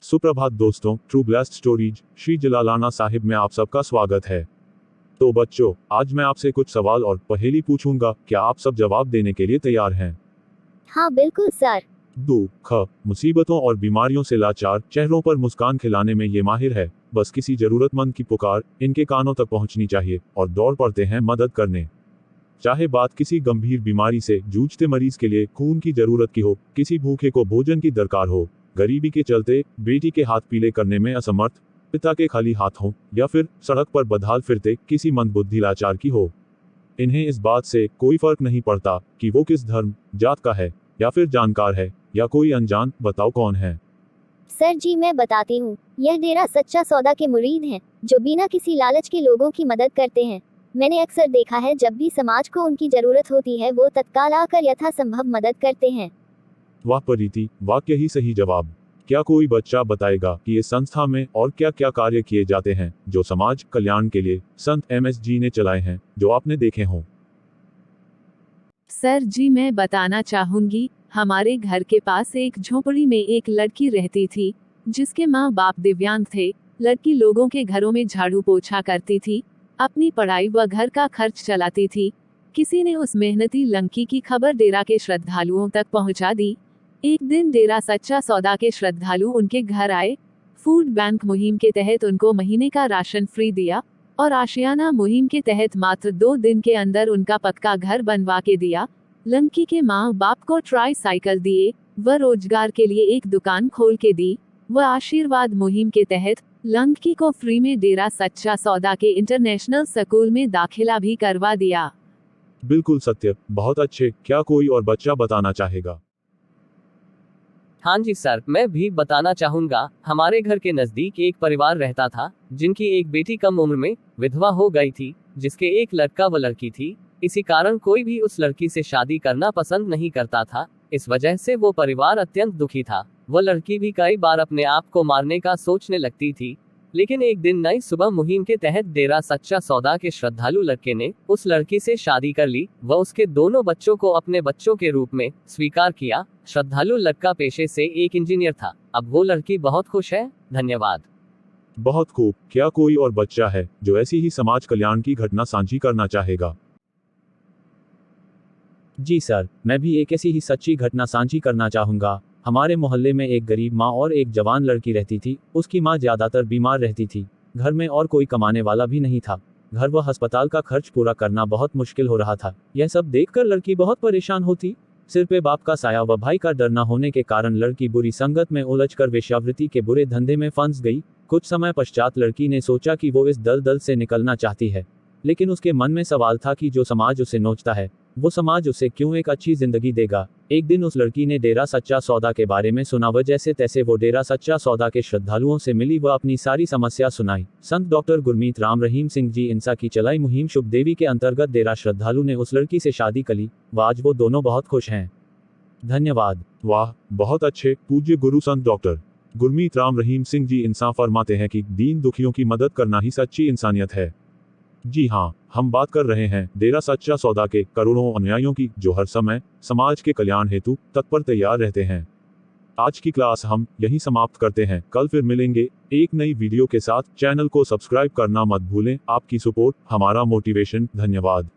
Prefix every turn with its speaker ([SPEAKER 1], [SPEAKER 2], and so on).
[SPEAKER 1] सुप्रभात दोस्तों, true blast stories Shri Jalalana Sahib में आप सबका स्वागत है। तो बच्चों, आज मैं आपसे कुछ सवाल और पहेली पूछूंगा। क्या आप सब जवाब देने के लिए तैयार हैं?
[SPEAKER 2] हाँ बिल्कुल सर।
[SPEAKER 1] दुख, मुसीबतों और बीमारियों से लाचार चेहरों पर मुस्कान खिलाने में ये माहिर है। बस किसी जरूरतमंद की पुकार इनके कानों तक पहुंचनी चाहिए और दौड़ पड़ते हैं मदद करने। चाहे बात किसी गंभीर बीमारी से जूझते मरीज के लिए खून की जरूरत की हो, किसी भूखे को भोजन की दरकार हो, गरीबी के चलते बेटी के हाथ पीले करने में असमर्थ पिता के खाली हाथ हों, या फिर सड़क पर बदहाल फिरते किसी मंदबुद्धि लाचार की हो। इन्हें इस बात से कोई फर्क नहीं पड़ता कि वो किस धर्म जात का है, या फिर जानकार है या कोई अनजान। बताओ कौन है?
[SPEAKER 2] सर जी मैं बताती हूँ, यह डेरा सच्चा सौदा के मुरीद हैं, जो बिना किसी लालच के लोगों की मदद करते हैं। मैंने अक्सर देखा है, जब भी समाज को उनकी जरूरत होती है वो तत्काल आकर यथासंभव मदद करते हैं।
[SPEAKER 1] वाह प्रीति, वाक्य ही सही जवाब। क्या कोई बच्चा बताएगा कि इस संस्था में और क्या क्या कार्य किए जाते हैं जो समाज कल्याण के लिए संत MSG ने चलाए हैं, जो आपने देखे हों?
[SPEAKER 3] सर जी मैं बताना चाहूंगी, हमारे घर के पास एक झोपड़ी में एक लड़की रहती थी, जिसके माँ बाप दिव्यांग थे। लड़की लोगों के घरों में झाड़ू पोछा करती थी, अपनी पढ़ाई व घर का खर्च चलाती थी। किसी ने उस मेहनती लड़की की खबर डेरा के श्रद्धालुओं तक पहुंचा दी। एक दिन डेरा सच्चा सौदा के श्रद्धालु उनके घर आए। फूड बैंक मुहिम के तहत उनको महीने का राशन फ्री दिया और आशियाना मुहिम के तहत मात्र 2 दिन के अंदर उनका पक्का घर बनवा के दिया। लड़की के माँ बाप को ट्राई साइकिल दिए व रोजगार के लिए एक दुकान खोल के दी। व आशीर्वाद मुहिम के तहत लड़की को फ्री में डेरा सच्चा सौदा के इंटरनेशनल स्कूल में दाखिला भी करवा दिया।
[SPEAKER 1] बिल्कुल सत्य, बहुत अच्छे। क्या कोई और बच्चा बताना चाहेगा?
[SPEAKER 4] हाँ जी सर, मैं भी बताना चाहूंगा। हमारे घर के नजदीक एक परिवार रहता था, जिनकी एक बेटी कम उम्र में विधवा हो गई थी, जिसके एक लड़का व लड़की थी। इसी कारण कोई भी उस लड़की से शादी करना पसंद नहीं करता था। इस वजह से वो परिवार अत्यंत दुखी था। वह लड़की भी कई बार अपने आप को मारने का सोचने लगती थी। लेकिन एक दिन नई सुबह मुहिम के तहत डेरा सच्चा सौदा के श्रद्धालु लड़के ने उस लड़की से शादी कर ली व उसके दोनों बच्चों को अपने बच्चों के रूप में स्वीकार किया। श्रद्धालु लड़का पेशे से एक इंजीनियर था। अब वो लड़की बहुत खुश है। धन्यवाद।
[SPEAKER 1] बहुत खूब। क्या कोई और बच्चा है जो ऐसी ही समाज कल्याण की घटना साझी करना चाहेगा?
[SPEAKER 5] जी सर, मैं भी एक ऐसी ही सच्ची घटना साझी करना चाहूँगा। हमारे मोहल्ले में एक गरीब माँ और एक जवान लड़की रहती थी। उसकी माँ ज़्यादातर बीमार रहती थी। घर में और कोई कमाने वाला भी नहीं था। घर व अस्पताल का खर्च पूरा करना बहुत मुश्किल हो रहा था। यह सब देखकर लड़की बहुत परेशान होती। सिर पे बाप का साया व भाई का डर न होने के कारण लड़की बुरी संगत में उलझकर वेश्यावृत्ति के बुरे धंधे में फंस गई। कुछ समय पश्चात लड़की ने सोचा कि वो इस दलदल से निकलना चाहती है, लेकिन उसके मन में सवाल था कि जो समाज उसे नोचता है, वो समाज उसे क्यों एक अच्छी जिंदगी देगा। एक दिन उस लड़की ने डेरा सच्चा सौदा के बारे में सुना व जैसे तैसे वो डेरा सच्चा सौदा के श्रद्धालुओं से मिली व अपनी सारी समस्या सुनाई। संत डॉक्टर गुरमीत राम रहीम सिंह जी इंसा की चलाई मुहिम शुभ देवी के अंतर्गत डेरा श्रद्धालु ने उस लड़की से शादी करी व आज वो दोनों बहुत खुश हैं। धन्यवाद।
[SPEAKER 1] वाह, बहुत अच्छे। पूज्य गुरु संत डॉक्टर गुरमीत राम रहीम सिंह जी इंसा फरमाते हैं कि दीन दुखियों की मदद करना ही सच्ची इंसानियत है। जी हाँ, हम बात कर रहे हैं डेरा सच्चा सौदा के करोड़ों अनुयायियों की, जो हर समय समाज के कल्याण हेतु तत्पर तैयार रहते हैं। आज की क्लास हम यहीं समाप्त करते हैं। कल फिर मिलेंगे एक नई वीडियो के साथ। चैनल को सब्सक्राइब करना मत भूलें। आपकी सपोर्ट हमारा मोटिवेशन। धन्यवाद।